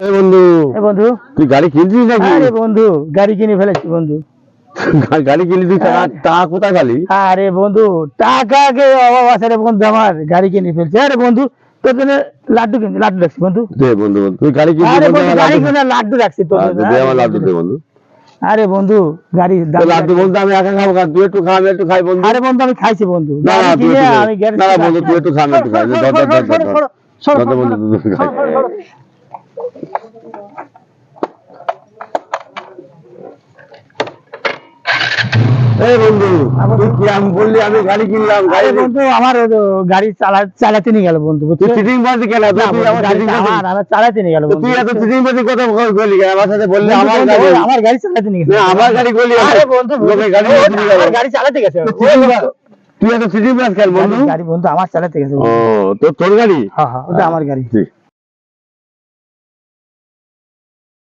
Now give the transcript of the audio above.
বন্ধু বন্ধু তুই গাড়ি কিনছিস নাকি? আরে বন্ধু গাড়ি কিনে ফেলেছি বন্ধু। গাড়ি কিনলি তুই? টাকা কোথায় খালি? আরে বন্ধু টাকাকে অভাব আছে রে বন্ধু, আমার গাড়ি কিনে ফেলছি। আরে বন্ধু তোর জন্য লাড্ডু কিনছি, লাড্ডু রাখছি বন্ধু। দে বন্ধু, তুই গাড়ি কিনছিস? আরে বন্ধু গাড়ি কিনে লাড্ডু রাখছি তোর জন্য। দে আমার লাড্ডু দে বন্ধু। আরে বন্ধু গাড়ি লাড্ডু বন্ধু আমি একা খাবো, তুই একটু খা, আমি একটু খাই বন্ধু। আরে বন্ধু আমি খাইছি বন্ধু। না না তুই একটু আমি না না বন্ধু, তুই একটু খা, আমি একটু খাই। এই বন্ধু তুই কি আমি বললি আমি গাড়ি কিনলাম? আরে বন্ধু আমার গাড়ি চালাতে নিয়ে গেল বন্ধু। তুই চিটিং বাজি কেন? তুই আমার চিটিং বাজি আমার চালাতে নিয়ে গেল বন্ধু। তুই এত চিটিং বাজি কথা বললি কেন আমার সাথে? বললি আমার গাড়ি, আমার গাড়ি চালাতে নিয়ে গেছে। না আমার গাড়ি বললি। আরে বন্ধু লোকের গাড়ি নিয়ে গেল। আমার গাড়ি চালাতে গেছে। তুই এত চিটিং বাজ কেন বন্ধু? গাড়ি বন্ধু আমার চালাতে গেছে। ও তোর গাড়ি? হ্যাঁ হ্যাঁ ওটা আমার গাড়ি। ঠিক।